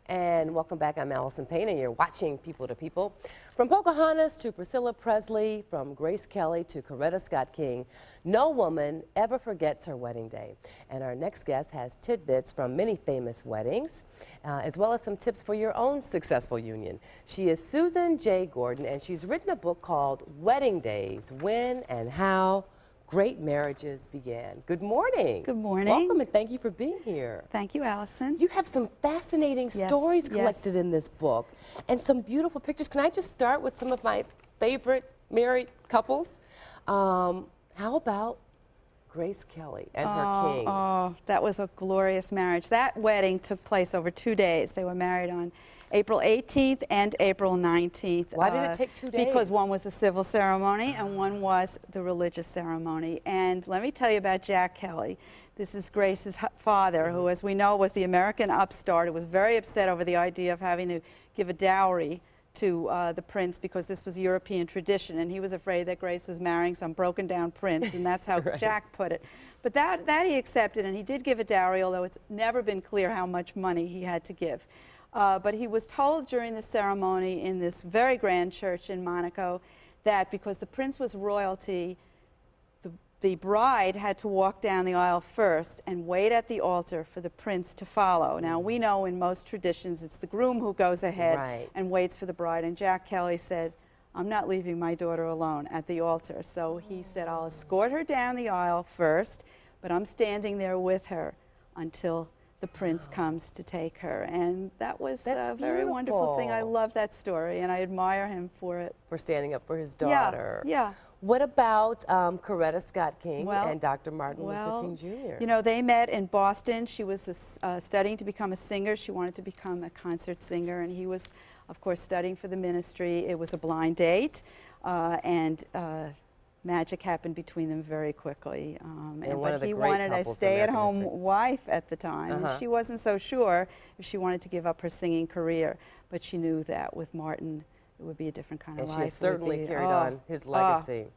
And welcome back. I'm Allison Payne, and you're watching People to People. From Pocahontas to Priscilla Presley, from Grace Kelly to Coretta Scott King, no woman ever forgets her wedding day. And our next guest has tidbits from many famous weddings, as well as some tips for your own successful union. She is Susan J. Gordon, and she's written a book called Wedding Days: When and How Great Marriages Began. Good morning. Good morning. Welcome, and thank you for being here. Thank you, Allison. You have some fascinating stories collected in this book and some beautiful pictures. Can I just start with some of my favorite married couples? How about Grace Kelly and her king? Oh, that was a glorious marriage. That wedding took place over 2 days. They were married on April 18th and April 19th. Why did it take 2 days? Because one was a civil ceremony and one was the religious ceremony. And let me tell you about Jack Kelly. This is Grace's father, who, as we know, was the American upstart, who was very upset over the idea of having to give a dowry to the prince because this was European tradition, and he was afraid that Grace was marrying some broken down prince, and that's how Right. Jack put it. But that he accepted, and he did give a dowry, although it's never been clear how much money he had to give. But he was told during the ceremony in this very grand church in Monaco that because the prince was royalty, the bride had to walk down the aisle first and wait at the altar for the prince to follow. Now, we know in most traditions it's the groom who goes ahead and waits for the bride. And Jack Kelly said, "I'm not leaving my daughter alone at the altar." So he said, "I'll escort her down the aisle first, but I'm standing there with her until the prince comes to take her." And that was a very wonderful thing. I love that story, and I admire him for it. For standing up for his daughter. Yeah. What about Coretta Scott King and Dr. Martin Luther King Jr.? You know, they met in Boston. She was studying to become a singer. She wanted to become a concert singer, and he was, of course, studying for the ministry. It was a blind date, and magic happened between them very quickly. But he wanted a stay-at-home wife at the time. And she wasn't so sure if she wanted to give up her singing career, but she knew that with Martin, it would be a different kind of life. And she has certainly carried on his legacy.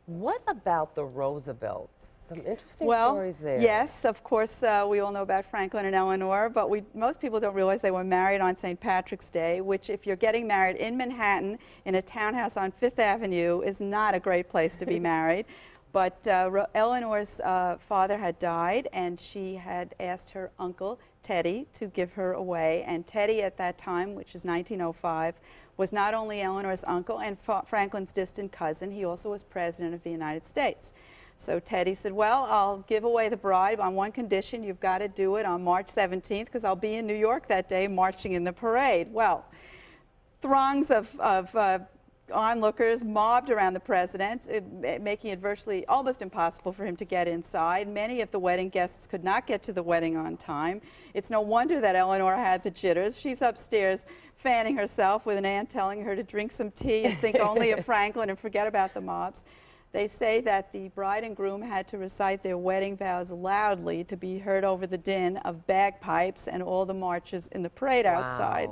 What about the Roosevelts? Some interesting stories there. Yes, of course, we all know about Franklin and Eleanor, but most people don't realize they were married on St. Patrick's Day, which, if you're getting married in Manhattan in a townhouse on Fifth Avenue, is not a great place to be married. But Eleanor's father had died, and she had asked her uncle, Teddy, to give her away. And Teddy, at that time, which is 1905, was not only Eleanor's uncle and Franklin's distant cousin, he also was President of the United States. So Teddy said, "Well, I'll give away the bride on one condition. You've got to do it on March 17th, because I'll be in New York that day marching in the parade." Well, throngs of onlookers mobbed around the president, making it virtually almost impossible for him to get inside. Many of the wedding guests could not get to the wedding on time. It's no wonder that Eleanor had the jitters. She's upstairs fanning herself with an aunt telling her to drink some tea and think only of Franklin and forget about the mobs. They say that the bride and groom had to recite their wedding vows loudly to be heard over the din of bagpipes and all the marchers in the parade outside.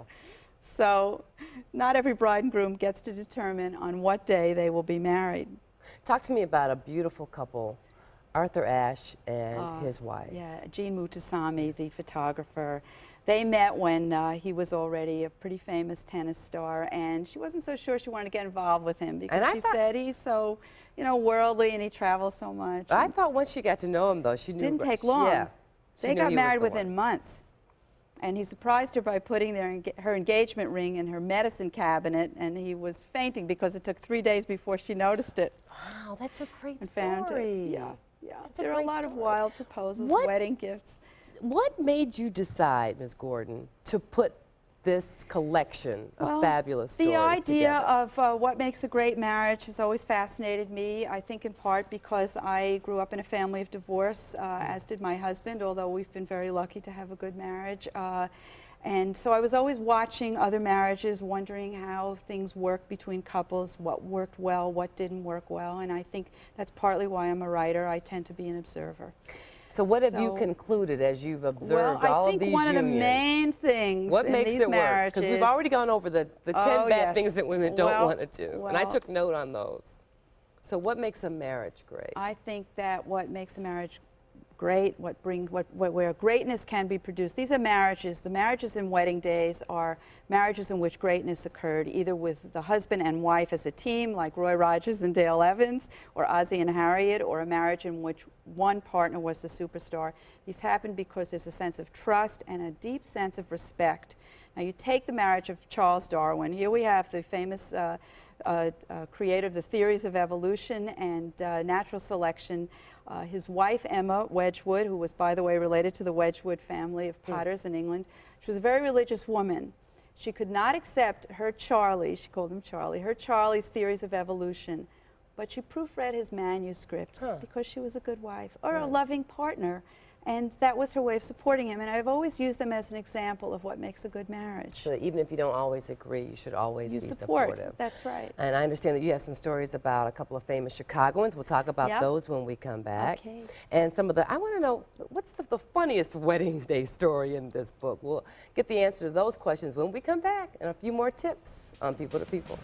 So not every bride and groom gets to determine on what day they will be married. Talk to me about a beautiful couple, Arthur Ashe and his wife. Yeah, Jean Mutasamy, the photographer. They met when he was already a pretty famous tennis star, and she wasn't so sure she wanted to get involved with him because she said he's so, worldly and he travels so much. I thought once she got to know him, though, she knew. Didn't take long. Yeah, they got married within months. And he surprised her by putting her engagement ring in her medicine cabinet, and he was fainting because it took 3 days before she noticed it. Wow, that's a great and story. Found it. Yeah. There are a lot of wild proposals, wedding gifts. What made you decide, Ms. Gordon, to put this collection of fabulous stories The idea together? of what makes a great marriage has always fascinated me, I think in part because I grew up in a family of divorce, as did my husband, although we've been very lucky to have a good marriage. And so I was always watching other marriages, wondering how things work between couples, what worked well, what didn't work well, and I think that's partly why I'm a writer. I tend to be an observer. So what have you concluded as you've observed all of these unions? I think one of the main things what in makes these it marriages... Because we've already gone over the 10 bad things that women don't want to do, and I took note on those. So what makes a marriage great? I think that what makes a marriage great, where greatness can be produced. These are marriages. The marriages in wedding days are marriages in which greatness occurred, either with the husband and wife as a team, like Roy Rogers and Dale Evans, or Ozzie and Harriet, or a marriage in which one partner was the superstar. These happen because there's a sense of trust and a deep sense of respect. Now, you take the marriage of Charles Darwin. Here we have the famous creator of the theories of evolution and natural selection. His wife, Emma Wedgwood, who was, by the way, related to the Wedgwood family of potters in England, she was a very religious woman. She could not accept her Charlie, she called him Charlie, her Charlie's theories of evolution, but she proofread his manuscripts because she was a good wife or a loving partner. And that was her way of supporting him. And I've always used them as an example of what makes a good marriage. So that even if you don't always agree, you should always be supportive. That's right. And I understand that you have some stories about a couple of famous Chicagoans. We'll talk about those when we come back. Okay. And some of the, I want to know, what's the funniest wedding day story in this book? We'll get the answer to those questions when we come back, and a few more tips on People to People.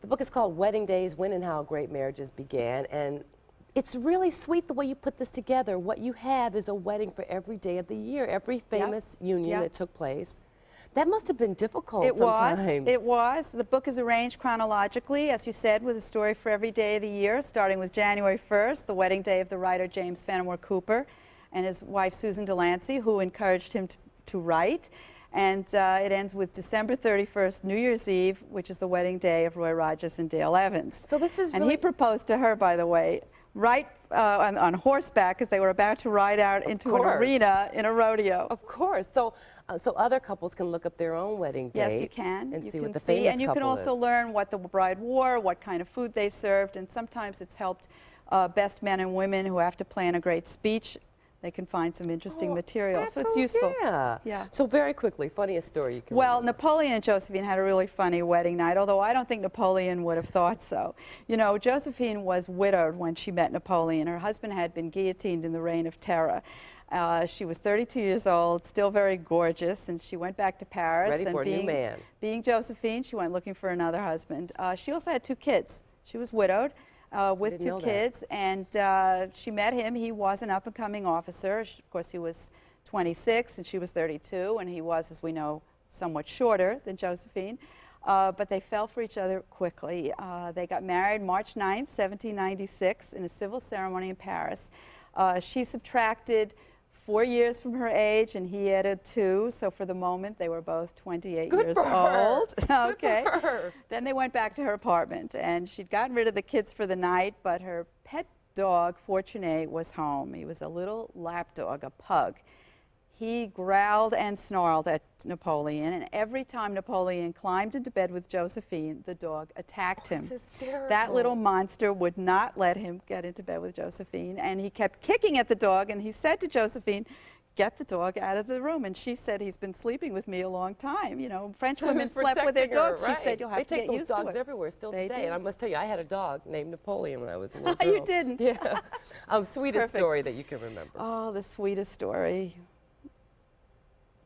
The book is called Wedding Days, When and How Great Marriages Began, and it's really sweet the way you put this together. What you have is a wedding for every day of the year, every famous union that took place. That must have been difficult sometimes. It was. The book is arranged chronologically, as you said, with a story for every day of the year, starting with January 1st, the wedding day of the writer James Fenimore Cooper and his wife Susan Delancey, who encouraged him to write. And it ends with December 31st, New Year's Eve, which is the wedding day of Roy Rogers and Dale Evans. So this is And he proposed to her, by the way, right on horseback, because they were about to ride out into an arena in a rodeo. Of course. So other couples can look up their own wedding date. Yes, you can. And you see can what the famous and you can also learn what the bride wore, what kind of food they served, and sometimes it's helped best men and women who have to plan a great speech. They can find some interesting material, so it's useful. Yeah. So very quickly, funniest story you can remember. Napoleon and Josephine had a really funny wedding night, although I don't think Napoleon would have thought so. You know, Josephine was widowed when she met Napoleon. Her husband had been guillotined in the Reign of Terror. She was 32 years old, still very gorgeous, and she went back to Paris. Ready for a new man. Being Josephine, she went looking for another husband. She also had 2 kids. She was widowed. With 2 kids, and she met him. He was an up-and-coming officer. Of course, he was 26, and she was 32, and he was, as we know, somewhat shorter than Josephine. But they fell for each other quickly. They got married March 9th, 1796, in a civil ceremony in Paris. She subtracted 4 years from her age, and he added 2. So for the moment, they were both 28 years old. Okay. Good for her. Then they went back to her apartment, and she'd gotten rid of the kids for the night, but her pet dog, Fortuné, was home. He was a little lapdog, a pug. He growled and snarled at Napoleon, and every time Napoleon climbed into bed with Josephine, the dog attacked him. That's hysterical. That little monster would not let him get into bed with Josephine, and he kept kicking at the dog, and he said to Josephine, "Get the dog out of the room." And she said, "He's been sleeping with me a long time." You know, French women slept with their dogs. She said, "You'll have to get used to it." They take those dogs everywhere still today. And I must tell you, I had a dog named Napoleon when I was a little girl. You didn't? Yeah. Sweetest story that you can remember. Oh, the sweetest story.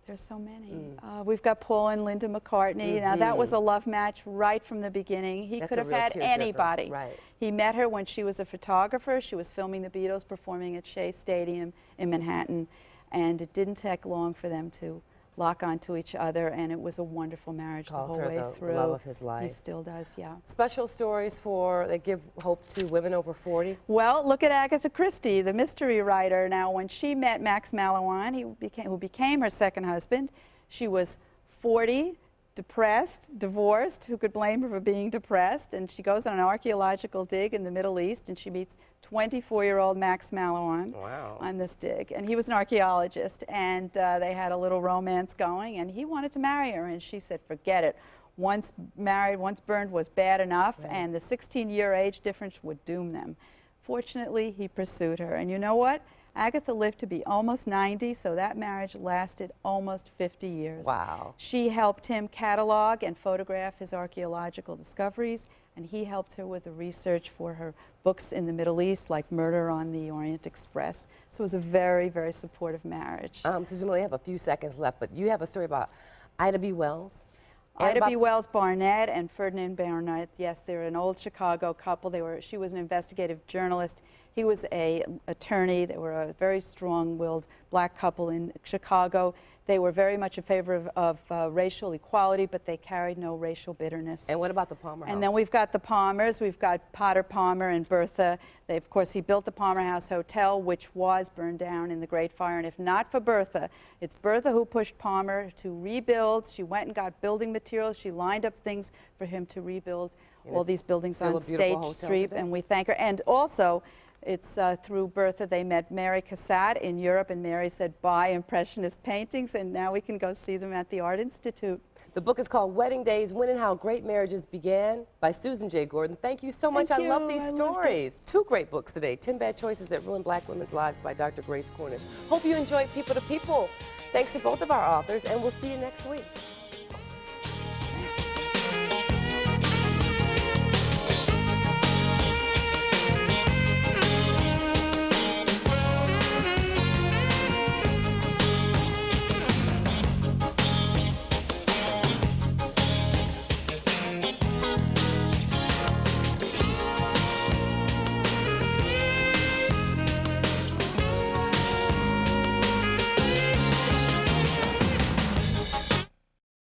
There's so many. We've got Paul and Linda McCartney. Now, that was a love match right from the beginning. He could have had anybody. Right. He met her when she was a photographer. She was filming the Beatles performing at Shea Stadium in Manhattan. And it didn't take long for them to lock onto each other, and it was a wonderful marriage the whole way through. The love of his life. He still does, yeah. Special stories that give hope to women over 40? Well, look at Agatha Christie, the mystery writer. Now, when she met Max Mallowan, who became her second husband, she was 40, depressed, divorced. Who could blame her for being depressed? And she goes on an archaeological dig in the Middle East, and she meets 24-year-old Max Mallowan on this dig. And he was an archaeologist, and they had a little romance going, and he wanted to marry her, and she said, forget it. Once married, once burned was bad enough, and the 16-year age difference would doom them. Fortunately, he pursued her, and you know what? Agatha lived to be almost 90, so that marriage lasted almost 50 years. Wow. She helped him catalog and photograph his archaeological discoveries, and he helped her with the research for her books in the Middle East, like Murder on the Orient Express. So it was a very, very supportive marriage. Susan, we only have a few seconds left, but you have a story about Ida B. Wells. Ida B. Wells Barnett and Ferdinand Barnett, yes, they're an old Chicago couple. She was an investigative journalist. He was an attorney. They were a very strong-willed black couple in Chicago. They were very much in favor of racial equality, but they carried no racial bitterness. And what about the Palmer House? And then we've got the Palmers. We've got Potter Palmer and Bertha. Of course, he built the Palmer House Hotel, which was burned down in the Great Fire. And if not for Bertha, it's Bertha who pushed Palmer to rebuild. She went and got building materials. She lined up things for him to rebuild all these buildings on State Street, and we thank her. And also, it's through Bertha they met Mary Cassatt in Europe, and Mary said, buy Impressionist paintings, and now we can go see them at the Art Institute. The book is called Wedding Days, When and How Great Marriages Began by Susan J. Gordon. Thank you so much. I love these stories. Two great books today, 10 Bad Choices That Ruin Black Women's Lives by Dr. Grace Cornish. Hope you enjoyed People to People. Thanks to both of our authors, and we'll see you next week.